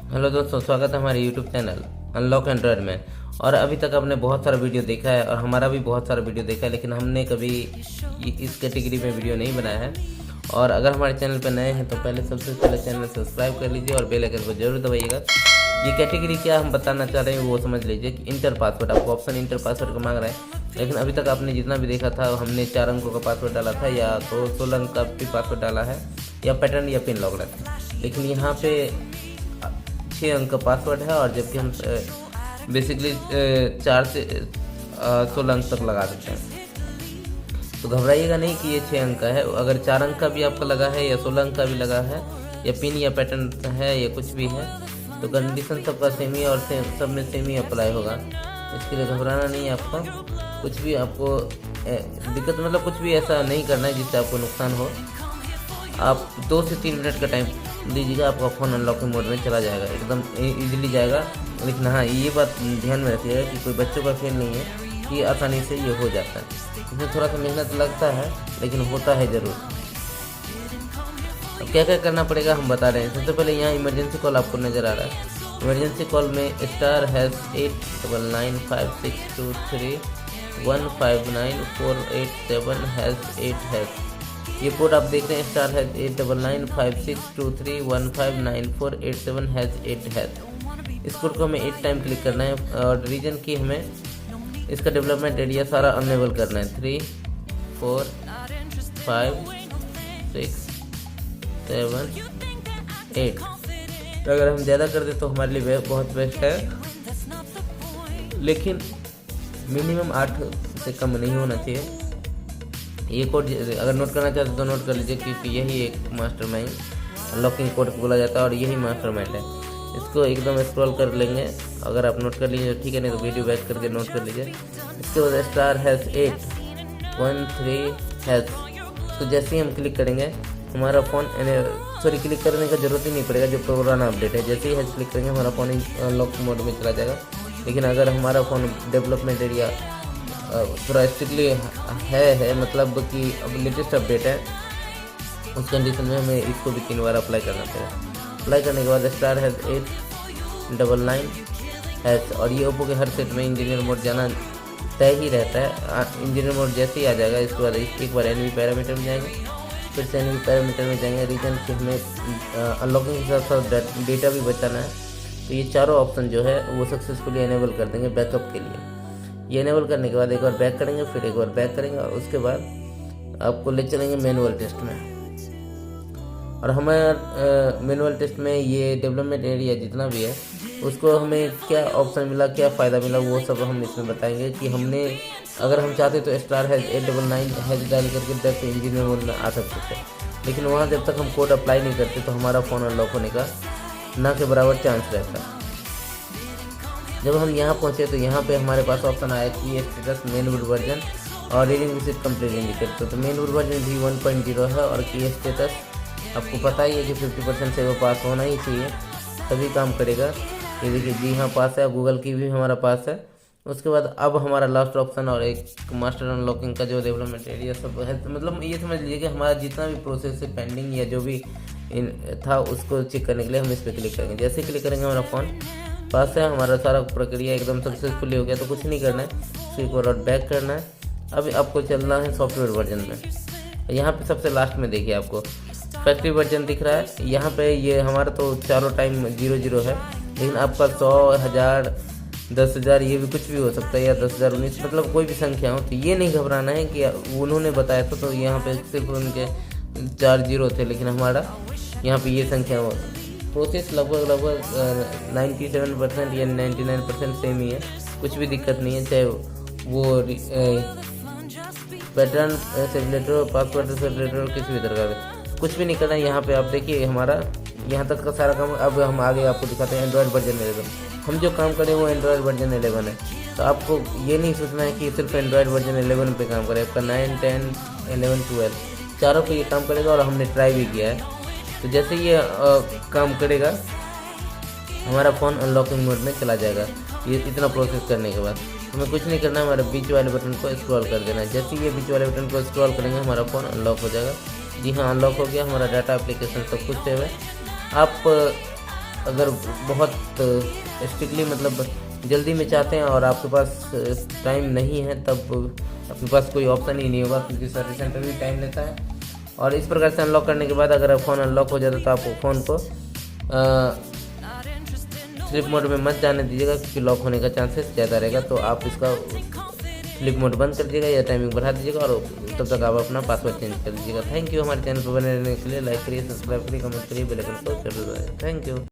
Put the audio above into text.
Hello दोस्तों, स्वागत है हमारे यूट्यूब चैनल अनलॉक एंड्रॉयड में। और अभी तक आपने बहुत सारा वीडियो देखा है और हमारा भी बहुत सारा वीडियो देखा है, लेकिन हमने कभी इस कैटेगरी में वीडियो नहीं बनाया है। और अगर हमारे चैनल पर नए हैं तो सबसे पहले चैनल सब्सक्राइब कर लीजिए और बेल आइकन को जरूर दबाइएगा। ये कैटेगरी क्या हम बताना चाह रहे हैं वो समझ लीजिए कि इंटर पासवर्ड, आपको ऑप्शन इंटर पासवर्ड का मांग रहा है। लेकिन अभी तक आपने जितना भी देखा था, हमने 4 अंकों का पासवर्ड डाला था या तो 16 अंक का भी पासवर्ड डाला है या पैटर्न या पिन लॉक था। लेकिन यहाँ पे 6 अंक का पासवर्ड है और जबकि हम बेसिकली 4 से 16 अंक तक लगा देते हैं। तो घबराइएगा नहीं कि ये 6 अंक का है। अगर 4 अंक का भी आपका लगा है या 16 अंक का भी लगा है या पिन या पैटर्न है या कुछ भी है, तो कंडीशन सबका सेम ही और सब में सेम ही अप्लाई होगा। इसके लिए घबराना नहीं है आपको। कुछ भी आपको दिक्कत मतलब कुछ भी ऐसा नहीं करना है जिससे आपको नुकसान हो। आप 2 से 3 मिनट का टाइम लीजिएगा, आपका फ़ोन अनलॉकिंग मोड में चला जाएगा, एकदम इजीली जाएगा। लेकिन हाँ, ये बात ध्यान में रखिएगा कि कोई बच्चों का खेल नहीं है कि आसानी से ये हो जाता है। इसमें थोड़ा सा मेहनत लगता है लेकिन होता है ज़रूर। अब क्या क्या करना पड़ेगा हम बता रहे हैं। सबसे पहले यहाँ इमरजेंसी कॉल आपको नज़र आ रहा है। इमरजेंसी कॉल में *8995623159487#8#। ये कोड आप देख रहे हैं *8995623159487#8#। इस कोड को हमें 8 टाइम क्लिक करना है और रीजन की हमें इसका डेवलपमेंट एरिया सारा अनलेबल करना है। 3 4 5 6 7 8। तो अगर हम ज़्यादा कर दे तो हमारे लिए बहुत बेस्ट है, लेकिन मिनिमम 8 से कम नहीं होना चाहिए। ये कोड अगर नोट करना चाहते तो नोट कर लीजिए, क्योंकि यही एक मास्टरमाइंड लॉकिंग कोड बोला जाता है और यही मास्टरमाइंड है। इसको एकदम स्क्रॉल कर लेंगे। अगर आप नोट कर लीजिए तो ठीक है, नहीं तो वीडियो बैक करके नोट कर लीजिए। इसके बाद *813#। तो जैसे ही हम क्लिक करेंगे हमारा फ़ोन क्लिक करने का जरूरत ही नहीं पड़ेगा, जो पुराना अपडेट है। जैसे ही हैश क्लिक करेंगे हमारा फ़ोन अनलॉक मोड में चला जाएगा। लेकिन अगर हमारा फ़ोन डेवलपमेंट एरिया थोड़ा स्ट्रिक्टली है मतलब कि अब लेटेस्ट अपडेट है, उस कंडीशन में हमें इसको भी 3 बार अप्लाई करना पड़ेगा। अप्लाई करने के बाद *899#। और ये ओप्पो के हर सेट में इंजीनियर मोड जाना तय ही रहता है। इंजीनियर मोड जैसे ही आ जाएगा, इसके बाद एक बार एनवी पैरामीटर में जाएंगे, फिर से एनवी पैरामीटर में जाएंगे। रीजन कि हमें अनलॉकिंग के साथ साथ डेटा भी बचाना है। तो ये चारों ऑप्शन जो है वो सक्सेसफुली एनेबल कर देंगे बैकअप के लिए। ये एनेबल करने के बाद एक बार बैक करेंगे, फिर एक बार बैक करेंगे और उसके बाद आपको ले चलेंगे मैनुअल टेस्ट में। और हमारे मैनुअल टेस्ट में ये डेवलपमेंट एरिया जितना भी है उसको हमें क्या ऑप्शन मिला, क्या फ़ायदा मिला, वो सब हम इसमें बताएंगे। कि हमने अगर हम चाहते तो *899# डायल करके डायरेक्ट इंजीनियर मोड में आ सकते थे, लेकिन वहाँ जब तक हम कोड अप्लाई नहीं करते तो हमारा फ़ोन अनलॉक होने का ना के बराबर चांस रहता। जब हम यहाँ पहुँचे तो यहाँ पे हमारे पास ऑप्शन आया कि स्टेटस मेन वर्जन और रीडिंग विजिट कंप्लीट इंडिकेट। तो मेन वर्जन भी 1.0 है और की स्टेटस आपको पता ही है कि 50% से वो पास होना ही चाहिए, तभी काम करेगा। ये देखिए जी हाँ पास है, गूगल की भी हमारा पास है। उसके बाद अब हमारा लास्ट ऑप्शन और एक मास्टर अनलॉकिंग का जो डेवलपमेंट एरिया सब है। तो मतलब ये समझ लीजिए कि हमारा जितना भी प्रोसेस है पेंडिंग या जो भी था उसको चेक करने के लिए हम इस पर क्लिक करेंगे। जैसे क्लिक करेंगे हमारा फ़ोन पास है, हमारा सारा प्रक्रिया एकदम सक्सेसफुली हो गया। तो कुछ नहीं करना है, एक बार और बैक करना है। अब आपको चलना है सॉफ्टवेयर वर्जन में। यहाँ पे सबसे लास्ट में देखिए आपको फैक्ट्री वर्जन दिख रहा है। यहाँ पे ये हमारा तो चारों टाइम 00 है, लेकिन आपका 100, 1000, 10,000 ये भी कुछ भी हो सकता है, या 10,019 मतलब कोई भी संख्या हो। तो ये नहीं घबराना है कि उन्होंने बताया था तो यहाँ पे सिर्फ उनके 4 0 थे, लेकिन हमारा यहाँ पे ये संख्या हो। प्रोसेस लगभग 97% या 99% सेम ही है, कुछ भी दिक्कत नहीं है। चाहे वो पैटर्न सेपरेटर, पासवर्ड सेपरेटर, किसी भी तरह का कुछ भी नहीं करना है। यहाँ पे आप देखिए हमारा यहाँ तक का सारा काम। अब हम आगे आपको दिखाते हैं एंड्रॉयड वर्जन 11। हम जो काम करें वो एंड्रॉयड वर्जन 11 है। तो आपको ये नहीं सोचना है कि सिर्फ एंड्रॉयड वर्जन 11 पे काम करे। आपका 9, 10, 11, 12 चारों पे ये काम करेगा और हमने ट्राई भी किया है। तो जैसे ये काम करेगा हमारा फ़ोन अनलॉकिंग मोड में चला जाएगा। ये इतना प्रोसेस करने के बाद हमें कुछ नहीं करना है, हमारे बीच वाले बटन को स्क्रॉल कर देना है। जैसे ये बीच वाले बटन को स्क्रॉल करेंगे हमारा फ़ोन अनलॉक हो जाएगा। जी हाँ, अनलॉक हो गया, हमारा डाटा एप्लीकेशन सब कुछ सेव है। आप अगर बहुत स्ट्रिक्टली मतलब जल्दी में चाहते हैं और आपके पास टाइम नहीं है, तब आपके पास कोई ऑप्शन ही नहीं होगा, क्योंकि सर्विस सेंटर भी टाइम लेता है। और इस प्रकार से अनलॉक करने के बाद अगर फ़ोन अनलॉक हो जाता है तो आप फ़ोन को स्लिप मोड में मत जाने दीजिएगा, क्योंकि लॉक होने का चांसेस ज़्यादा रहेगा। तो आप इसका स्लिप मोड बंद कर दीजिएगा या टाइमिंग बढ़ा दीजिएगा, और तब तक आप अपना पासवर्ड चेंज कर दीजिएगा। Thank you. हमारे चैनल पर बने रहने के लिए लाइक करिए, सब्सक्राइब करिए, कमेंट करिए, बेल आइकन को जरूर दबाइए। Thank you.